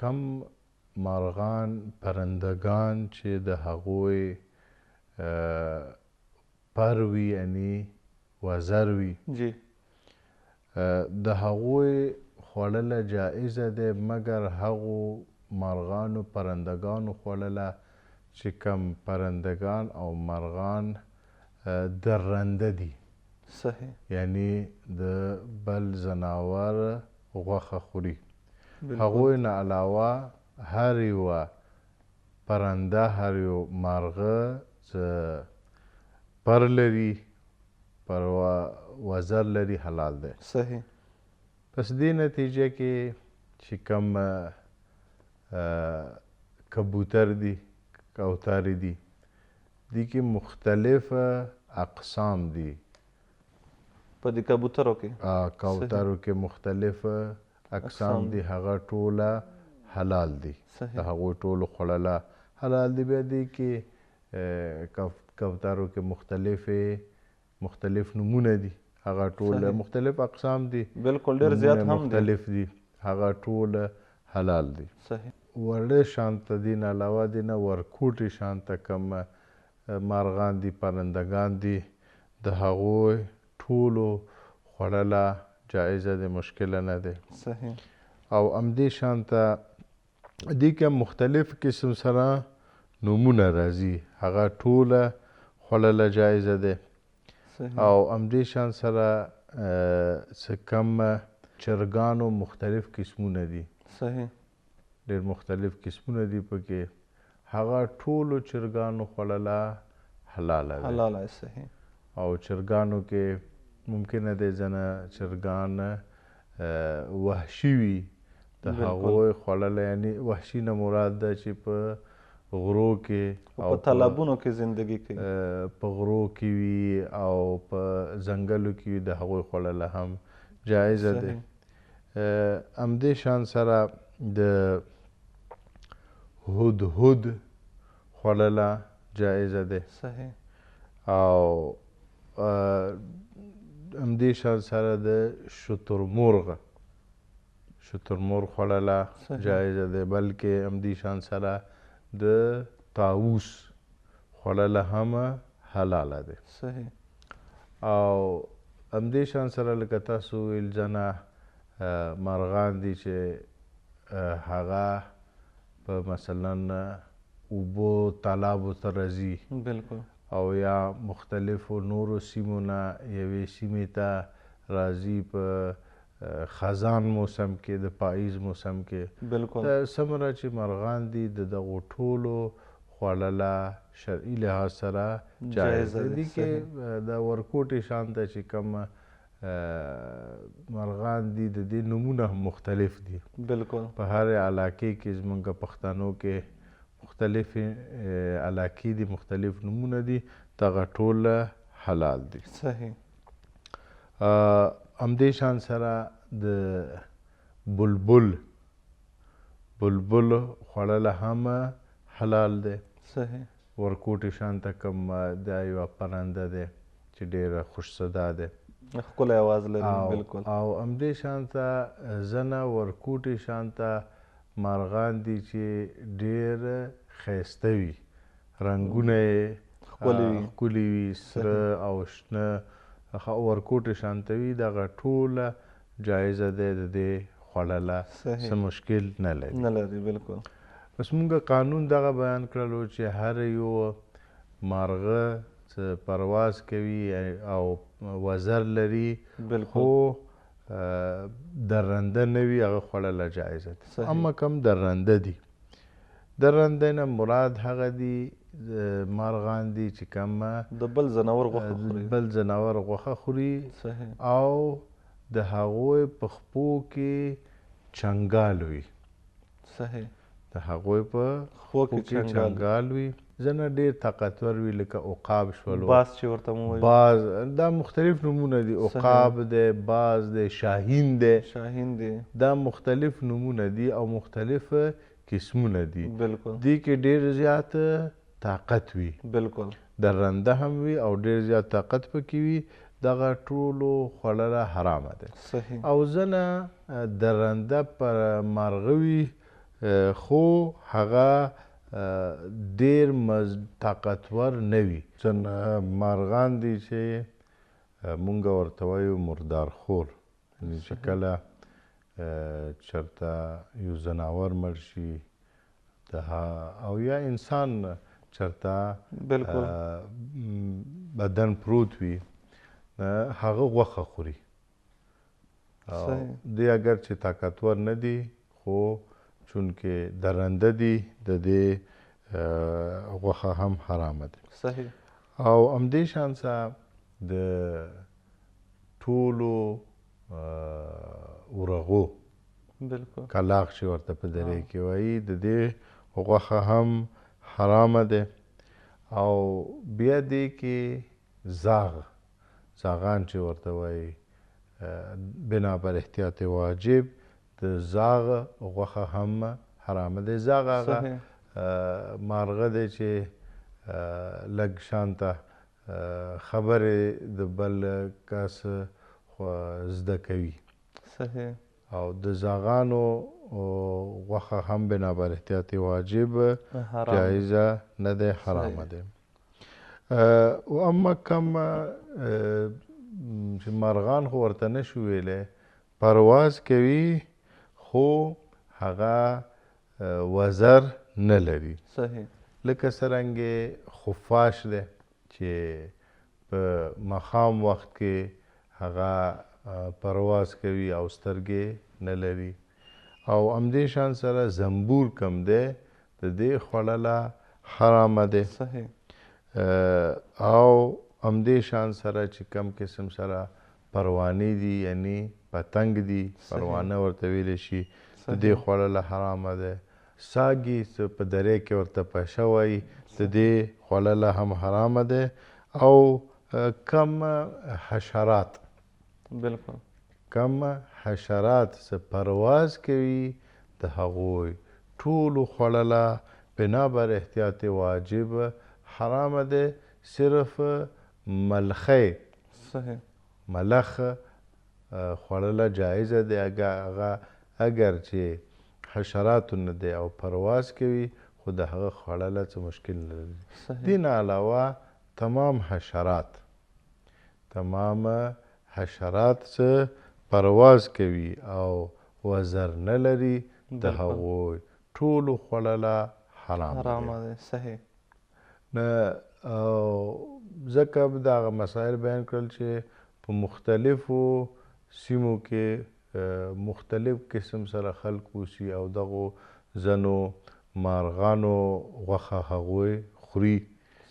کم مارغان پرندگان چې د هغوی پر وي یعنی وزر وي جی د هغوی خوړله جایزه دی مګر هغو مارغانو پرندگانو خوړله چې کم پرندگان او مارغان درنده دي صحیح یعنی د بل ځناور غوښه خوري هغوی نه علاوه هر یوه پرنده هر یو مارغه چې پر لري پر وزر لري حلال دی صحیح پس دې نتیجه کې چې کم کبوتر دي کوترې دي دې کې مختلف اقسام دي په دې کبوترو کې کوترو کې مختلف اقسام دي هغه ټوله حلال دي د هغوی ټولو خوړله حلال دي بیا دې کې کوترو کې مختلف نومونه دي هغه ټول مختلف اقسام دي بالکل ډېر زیات هم مختلف دي هغه ټول حلال دي صحیح وړه شانته دي نه علاوه دي نه ورکوټې شانته کم مارغان دي پرندگان دي د هغوی ټولو خوړله جایزه دی مشکله نه دی صحیح او همدې شانته دې کې مختلف قسم سره نومونه راځي هغه ټوله خوړله جایزه دی او همدې شان سره څه کم چرګانو مختلف قسمونه دي صحیح ډېر مختلف قسمونه دي پکې هغه ټولو چرګانو خوړله حلاله دی صحیح او چرګانو کې ممکنه دی ځنه چرګان وحشي وي د هغوی خوړله یعنی وحشي نه مراد ده چې په غرو کې او په تالابونو کې زندگی کوي په غرو کې وي او په ځنګلو کې وي د هغوی خوړله هم جایزه دی همدې شان سره د هدهد خوړله جایزه دی صحیح او همدې شان سره د شترمرغ خوړله جایزه دی بلکې همدې شان سره د طاووس خوړله هم حلاله دی صحیح او همدې شان سره لکه تاسو ویل ځنه مارغان دي چې هغه په مثلا اوبو تالابو ته راځي بالکل او یا مختلفو نورو سیمو نه یوې سیمې ته راځي په خزان موسم کې د پاییز موسم کې بالکل څومره چې مرغان دي د دغو ټولو خوړله شرعي لحاظ سره جایزه دي کې د ورکوټې شانته چې کوم مرغان دي د دې نومونه هم مختلف دي بالکل په هر علاقې کې زموږ پښتنو کې مختلف علاقې دي مختلف نومونه دي دغه ټول حلال دي صحیح همدې شان سره د بلبل خوړله هم حلال دی صحیح ورکوټې شانته کوم دا یوه پرنده دی چې ډېره خوش صدا دی ښکلی اواز لري بالکل او همدې شانته ځنه ورکوټې شانته مارغان دي چې ډېر ښایسته وي رنګونه یې ښکلي وي سره او شنه ورکوټې شانته وي دغه ټوله جایزه دی د دې خوړله څه مشکل نه لري بالکل بس مونږ قانون دغه بیان کړلو چې هر یو مارغه څه پرواز کوي او وزر لري خو درنده نه وي هغه خوړله جایزه ده اما کم درنده دي درنده نه مراد هغه دي مارغان دي چې کم د بل ځناور غوښه خوري او د هغوی په خپو کې چنګال وي صحیح د هغوی په خپو کې چنګال وي ځنه ډېر طاقتور وي لکه عقاب شولو باز چې ورته مو وایي باز دا مختلف نومونه دي عقاب دی باز دی شاهین دی دا مختلف نومونه دي او مختلف قسمونه دي بالکل دې کې ډېر زیات طاقت وي بالکل درنده هم وي او ډېر زیات طاقت پکې وي دغه ټولو خوړله حرامه ده صحیح او ځنه درنده پر مارغه وي خو هغه ډیر طاقتور نه وي. ځینې مارغان دي چې مونږ ورته وایو مردار خور، یعنې چې کله چېرته یو ځناور مړ شي او یا انسان چېرته بدن پروت وي هغه غوښه خوري. دی اگر چې طاقتور نه دي خو چونکې درنده دي د دې غوښه هم حرامه ده. او همدې شان سره د ټولو ورغو کلاغ چې ورته په درې کې وایي د دې غوښه هم حرامه ده. او بیا دې کې زاغان چې ورته وایي بنابر احتیاط واجب د زاغ غوښه هم حرامه ده. زاغ هغه مارغه دی چې لږ شانته خبرې د بل کس زده کوي. او د زاغانو غوښه هم بنابر احتیاط واجب جایزه نه ده، حرامه ده. و اما کم چې مرغان خو ورته نشو ویلی، پرواز کوي خو هغه وزر نه لري. لکه څرنګې خفاش دی چې په ماښام وخت کې هغه پرواز کوي او سترګې نه لري. او همدې شان سره زنبور کم دی د دې خوړله حرامه ده. او همدې شان سره چې کم قسم سره پروانې دي یعنی پتنګ دي، پروانه ورته ویلی شي، د دې خوړله حرامه ده. ساګي څه په درې کې ورته پشه وایي د دې خوړله هم حرامه ده. او کم حشرات څه پرواز کوي د هغوی ټولو خوړله بنابر احتیاط واجب حرامه ده. صرف ملخی ملخ خوړله جایزه ده اگر چې حشراتو نه دی او پرواز کوي خو د هغه خوړله څه مشکل نه لري. دې نه علاوه تمام حشرات څه پرواز کوي او وزر نه لري د هغوی ټولو خوړله حرامه ده. نه ځکه دغه مسایل بیان کړل چې په مختلفو سیمو کې مختلف قسم سره خلک اوسي او دغو ځینو مارغانو غوښه هغوی خوري.